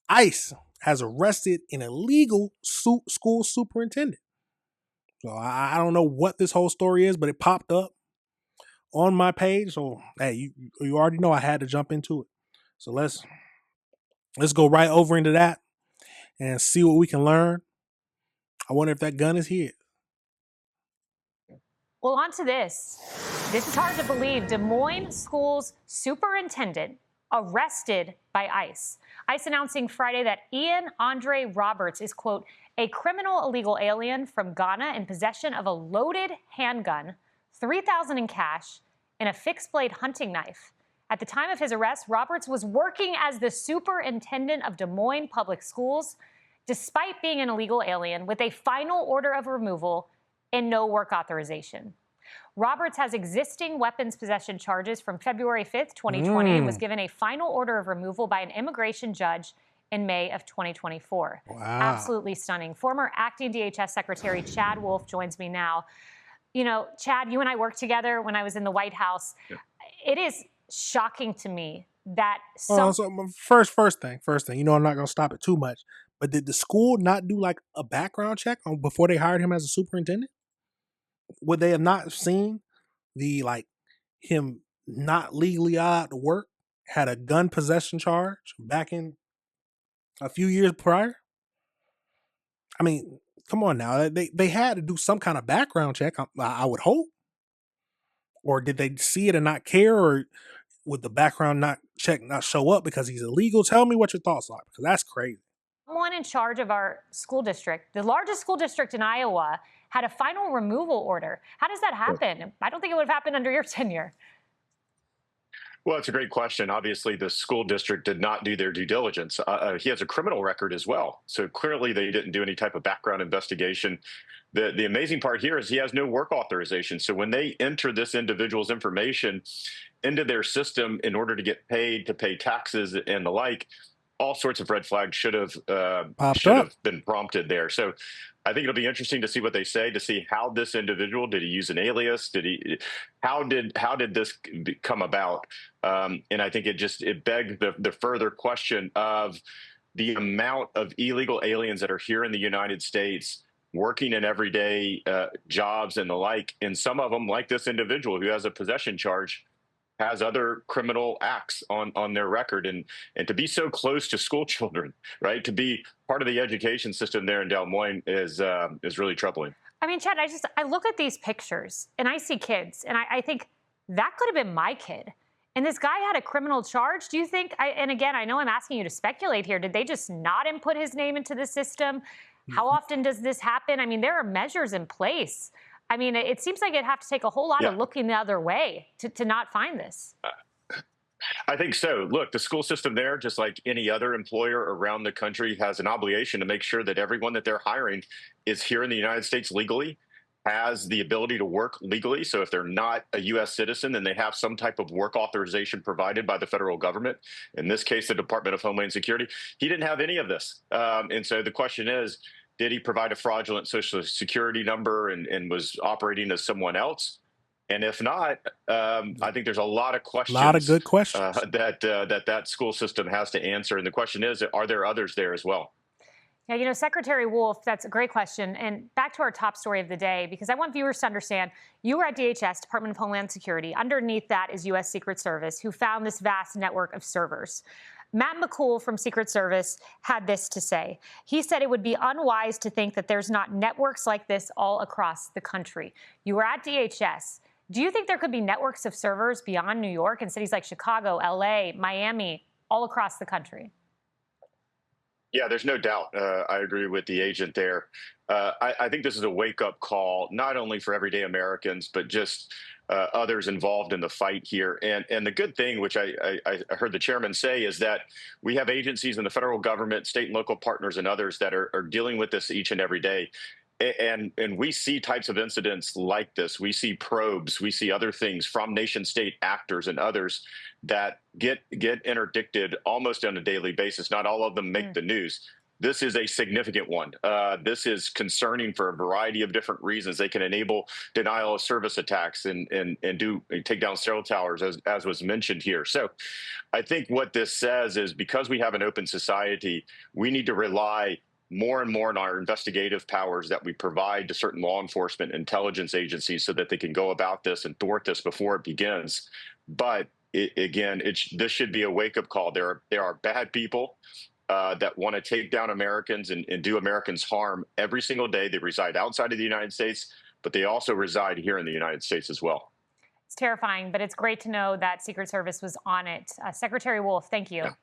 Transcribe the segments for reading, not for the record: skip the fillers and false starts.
ICE has arrested an illegal school superintendent. So I don't know what this whole story is, but it popped up on my page. So hey, you already know I had to jump into it. So let's go right over into that and see what we can learn. I wonder if that gun is hid. Well, on to this. This is hard to believe. Des Moines Schools superintendent arrested by ICE. ICE announcing Friday that Ian Andre Roberts is, quote, a criminal illegal alien from Ghana in possession of a loaded handgun, $3,000 in cash, and a fixed blade hunting knife. At the time of his arrest, Roberts was working as the superintendent of Des Moines Public Schools, despite being an illegal alien with a final order of removal and no work authorization. Roberts has existing weapons possession charges from February 5th, 2020, and was given a final order of removal by an immigration judge in May of 2024. Wow. Absolutely stunning. Former acting DHS Secretary Chad Wolf joins me now. You know, Chad, you and I worked together when I was in the White House. Yeah. It is shocking to me that so first thing, I'm not going to stop it too much, but did the school not do like a background check before they hired him as a superintendent? Would they have not seen the him not legally allowed to work, had a gun possession charge back in a few years prior? I mean, come on now. They had to do some kind of background check, I would hope. Or did they see it and not care? Or would the background check not show up because he's illegal? Tell me what your thoughts are, because that's crazy. Someone in charge of our school district, the largest school district in Iowa, had a final removal order. How does that happen? I don't think it would have happened under your tenure. Well, it's a great question. Obviously, the school district did not do their due diligence. He has a criminal record as well. So clearly they didn't do any type of background investigation. The amazing part here is he has no work authorization. So when they enter this individual's information into their system in order to get paid, to pay taxes and the like, all sorts of red flags should have been prompted there. So I think it'll be interesting to see what they say, to see how this individual, did he use an alias? How did this come about? And I think it begged the further question of the amount of illegal aliens that are here in the United States working in everyday jobs and the like. And some of them, like this individual who has a possession charge, has other criminal acts on their record, and to be so close to school children, right? To be part of the education system there in Des Moines is really troubling. I mean, Chad, I look at these pictures and I see kids, and I think that could have been my kid. And this guy had a criminal charge. Do you think? And again, I know I'm asking you to speculate here. Did they just not input his name into the system? How often does this happen? I mean, there are measures in place. I mean, it seems like it'd have to take a whole lot of looking the other way to not find this. I think so. Look, the school system there, just like any other employer around the country, has an obligation to make sure that everyone that they're hiring is here in the United States legally, has the ability to work legally. So if they're not a U.S. citizen, then they have some type of work authorization provided by the federal government. In this case, the Department of Homeland Security. He didn't have any of this. And so the question is, did he provide a fraudulent Social Security number and was operating as someone else? And if not, I think there's a lot of questions. A lot of good questions that school system has to answer. And the question is, are there others there as well? Yeah, you know, Secretary Wolf, that's a great question. And back to our top story of the day, because I want viewers to understand, you were at DHS, Department of Homeland Security. Underneath that is U.S. Secret Service, who found this vast network of servers. Matt McCool from Secret Service had this to say. He said it would be unwise to think that there's not networks like this all across the country. You were at DHS. Do you think there could be networks of servers beyond New York in cities like Chicago, LA, Miami, all across the country? Yeah, there's no doubt. I agree with the agent there. I think this is a wake-up call, not only for everyday Americans, but just others involved in the fight here. And the good thing, which I heard the chairman say, is that we have agencies in the federal government, state and local partners, and others that are dealing with this each and every day. And we see types of incidents like this. We see probes. We see other things from nation-state actors and others that get interdicted almost on a daily basis. Not all of them make the news. this is a significant one. This is concerning for a variety of different reasons. They can enable denial of service attacks and take down cell towers, as was mentioned here. So I think what this says is, because we have an open society, we need to rely more and more on our investigative powers that we provide to certain law enforcement intelligence agencies so that they can go about this and thwart this before it begins. But again, this should be a wake up call. There are bad people that want to take down Americans and do Americans harm every single day. They reside outside of the United States, but they also reside here in the United States as well. It's terrifying, but it's great to know that Secret Service was on it. Secretary Wolf, thank you. Yeah.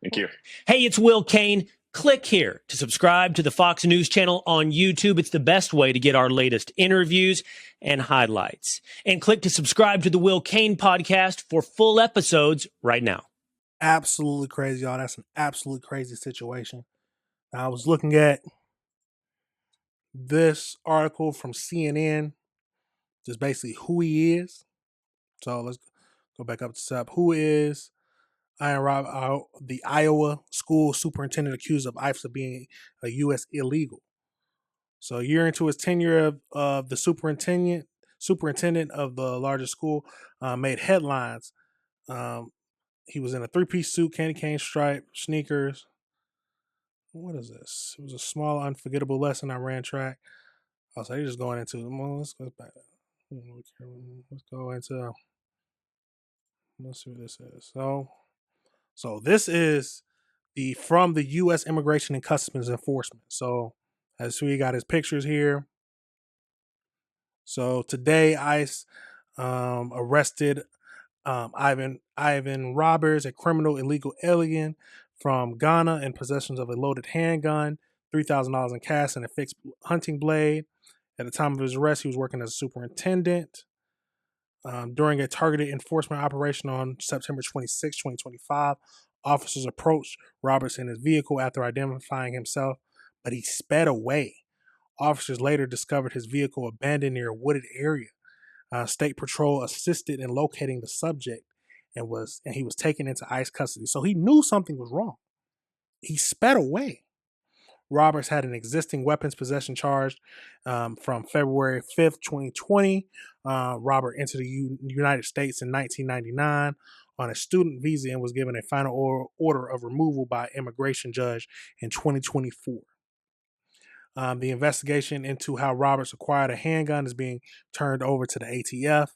Thank you. Hey, it's Will Kane. Click here to subscribe to the Fox News channel on YouTube. It's the best way to get our latest interviews and highlights. And click to subscribe to the Will Kane podcast for full episodes right now. Absolutely crazy, y'all. That's an absolutely crazy situation. I was looking at this article from CNN, just basically who he is. So let's go back up to top. Who is Ian Rob, the Iowa school superintendent accused of ICE of being a U.S. illegal? So a year into his tenure of the superintendent of the largest school, made headlines. He was in a three-piece suit, candy cane stripe, sneakers. What is this? It was a small, unforgettable lesson. I ran track. Oh, so you're just going into, well, let's go back. Let's go into, let's see what this is. So this is from the U.S. Immigration and Customs Enforcement. So as we got his pictures here. So today, ICE arrested Ivan Roberts, a criminal illegal alien from Ghana, in possession of a loaded handgun, $3,000 in cash, and a fixed hunting blade. At the time of his arrest, he was working as a superintendent. During a targeted enforcement operation on September 26, 2025, officers approached Roberts in his vehicle after identifying himself, but he sped away. Officers later discovered his vehicle abandoned near a wooded area. State Patrol assisted in locating the subject and he was taken into ICE custody. So he knew something was wrong. He sped away. Roberts had an existing weapons possession charge from February 5th, 2020. Robert entered the United States in 1999 on a student visa and was given a final order of removal by an immigration judge in 2024. The investigation into how Roberts acquired a handgun is being turned over to the ATF.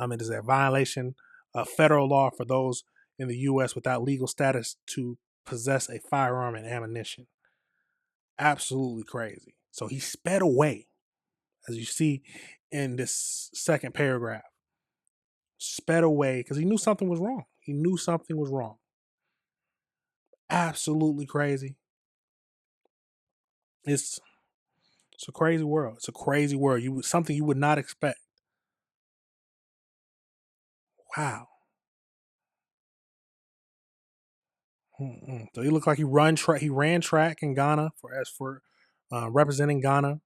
It is a violation of federal law for those in the U.S. without legal status to possess a firearm and ammunition. Absolutely crazy. So he sped away, as you see in this second paragraph. Sped away because he knew something was wrong. He knew something was wrong. Absolutely crazy. It's a crazy world. It's a crazy world. Something you would not expect. Wow. So he looked like he ran track in Ghana for representing Ghana.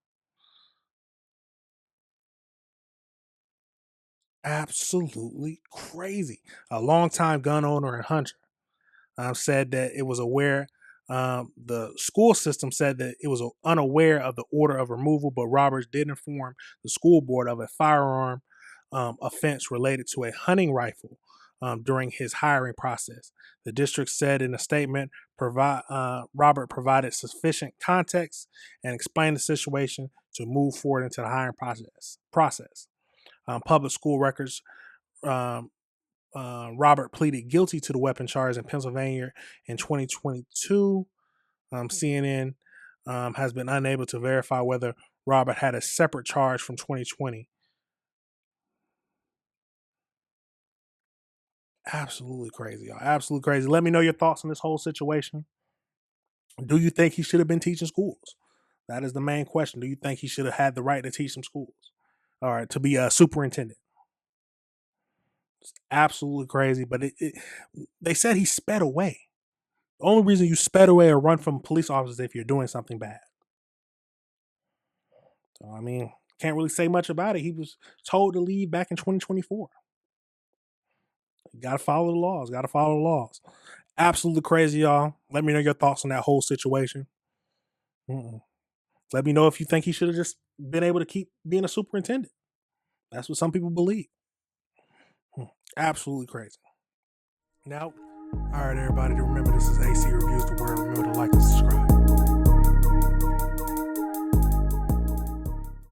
Absolutely crazy. A longtime gun owner and hunter said that it was aware. The school system said that it was unaware of the order of removal, but Roberts did inform the school board of a firearm offense related to a hunting rifle during his hiring process. The district said in a statement, Robert provided sufficient context and explained the situation to move forward into the hiring process. Public school records. Robert pleaded guilty to the weapon charge in Pennsylvania in 2022. CNN has been unable to verify whether Robert had a separate charge from 2020. Absolutely crazy, y'all. Absolutely crazy. Let me know your thoughts on this whole situation. Do you think he should have been teaching schools? That is the main question. Do you think he should have had the right to teach some schools? All right, to be a superintendent. It's absolutely crazy, but they said he sped away. The only reason you sped away or run from police officers is if you're doing something bad. So, I mean, can't really say much about it. He was told to leave back in 2024. You got to follow the laws. Absolutely crazy, y'all. Let me know your thoughts on that whole situation. Let me know if you think he should have just been able to keep being a superintendent. That's what some people believe. Absolutely crazy. Now, all right, everybody, remember this is